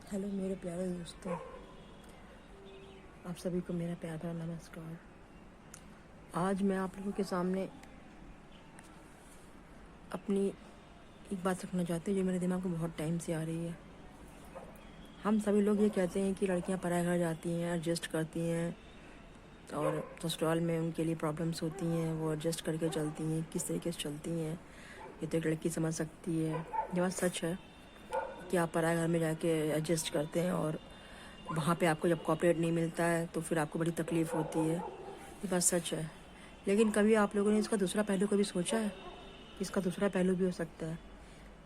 Hello मेरे प्यारे दोस्तों, आप सभी को मेरा प्यार भरा नमस्कार। आज मैं आप लोगों के सामने अपनी एक बात रखना चाहती हूँ जो मेरे दिमाग में बहुत टाइम से आ रही है। हम सभी लोग ये कहते हैं कि लड़कियां पराए घर जाती हैं, एडजस्ट करती हैं और ससुराल में उनके लिए प्रॉब्लम्स होती हैं, वो एडजस्ट करके चलती हैं। किस तरीके से चलती हैं ये तो एक लड़की समझ सकती है। ये बात सच है कि आप पराए घर में जाके एडजस्ट करते हैं और वहाँ पे आपको जब कॉपरेट नहीं मिलता है तो फिर आपको बड़ी तकलीफ़ होती है। ये बात सच है, लेकिन कभी आप लोगों ने इसका दूसरा पहलू कभी सोचा है? इसका दूसरा पहलू भी हो सकता है।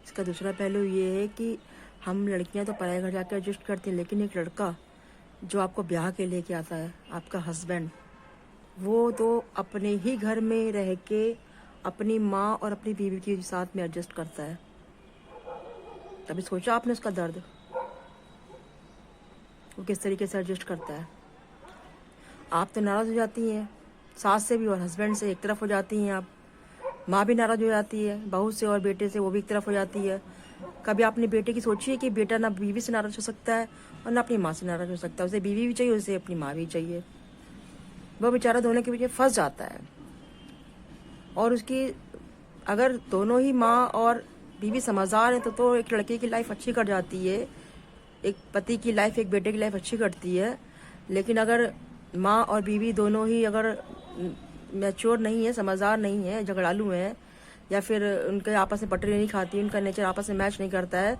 इसका दूसरा पहलू ये है कि हम लड़कियां तो पराए घर जाकर एडजस्ट करती हैं, लेकिन एक लड़का जो आपको ब्याह के लेके आता है, आपका हस्बैंड, वो तो अपने ही घर में रह के अपनी माँ और अपनी बीवी के साथ में एडजस्ट करता है। कभी सोचा आपने उसका दर्द? वो किस तरीके से एडजस्ट करता है? आप तो नाराज़ हो जाती हैं सास से भी और हस्बैंड से एक तरफ हो जाती हैं आप। माँ भी नाराज़ हो जाती है बहू से और बेटे से, वो भी एक तरफ हो जाती है। कभी आपने बेटे की सोची है कि बेटा ना बीवी से नाराज़ हो सकता है और ना अपनी माँ से नाराज़ हो सकता है? उसे बीवी भी चाहिए, उसे अपनी माँ भी चाहिए। वो बेचारा दोनों के बीच में फंस जाता है और उसकी अगर दोनों ही माँ और बीवी समझदार हैं तो एक लड़के की लाइफ अच्छी कट जाती है, एक पति की लाइफ, एक बेटे की लाइफ अच्छी कटती है। लेकिन अगर माँ और बीवी दोनों ही अगर मैच्योर नहीं है, समझदार नहीं है, झगड़ालू हैं, या फिर उनके आपस में पटरी नहीं खाती, उनका नेचर आपस में मैच नहीं करता है,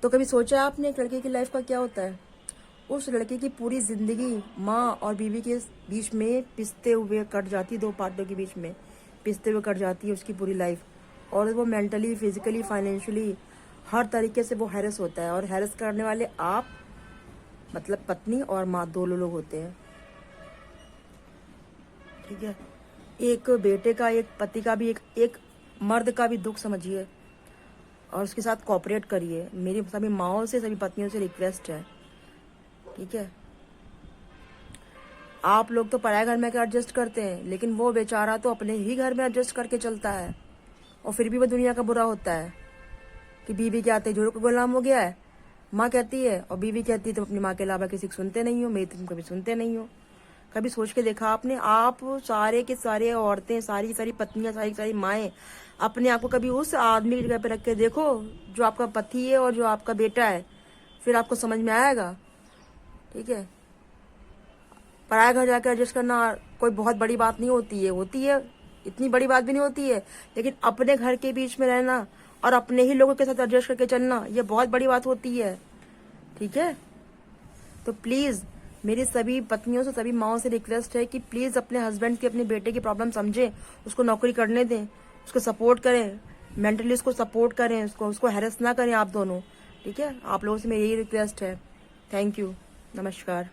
तो कभी सोचा आपने एक लड़के की लाइफ का क्या होता है? उस लड़के की पूरी जिंदगी माँ और बीवी के बीच में पिसते हुए कट जाती, दो पार्टों के बीच में पिसते हुए कट जाती है उसकी पूरी लाइफ। और वो मेंटली, फिजिकली, फाइनेंशियली हर तरीके से वो हैरेस होता है। और हैरेस करने वाले आप, मतलब पत्नी और माँ, दोनों लोग होते हैं। ठीक है, एक बेटे का, एक पति का भी, एक मर्द का भी दुख समझिए और उसके साथ कोऑपरेट करिए। मेरी सभी माँओं से, सभी पत्नियों से रिक्वेस्ट है, ठीक है? आप लोग तो पराये घर में एडजस्ट करते हैं, लेकिन वो बेचारा तो अपने ही घर में एडजस्ट करके चलता है और फिर भी वो दुनिया का बुरा होता है कि बीवी के आते जोड़ों का गुलाम हो गया है। माँ कहती है और बीवी कहती है तुम अपनी माँ के अलावा किसी को सुनते नहीं हो, मेरी तुम कभी सुनते नहीं हो। कभी सोच के देखा आपने? आप सारे के सारे औरतें, सारी सारी पत्नियां, सारी सारी माएँ अपने आप को कभी उस आदमी की जगह पे रख के देखो जो आपका पति है और जो आपका बेटा है, फिर आपको समझ में आएगा। ठीक है, पराया घर जाकर एडजस्ट करना कोई बहुत बड़ी बात नहीं होती है, इतनी बड़ी बात भी नहीं होती है, लेकिन अपने घर के बीच में रहना और अपने ही लोगों के साथ एडजस्ट करके चलना, ये बहुत बड़ी बात होती है। ठीक है, तो प्लीज़ मेरी सभी पत्नियों से, सभी माँओं से रिक्वेस्ट है कि प्लीज़ अपने हस्बैंड की, अपने बेटे की प्रॉब्लम समझें, उसको नौकरी करने दें, उसको सपोर्ट करें, मेंटली उसको सपोर्ट करें, उसको हैरेस ना करें आप दोनों। ठीक है, आप लोगों से मेरी यही रिक्वेस्ट है। थैंक यू, नमस्कार।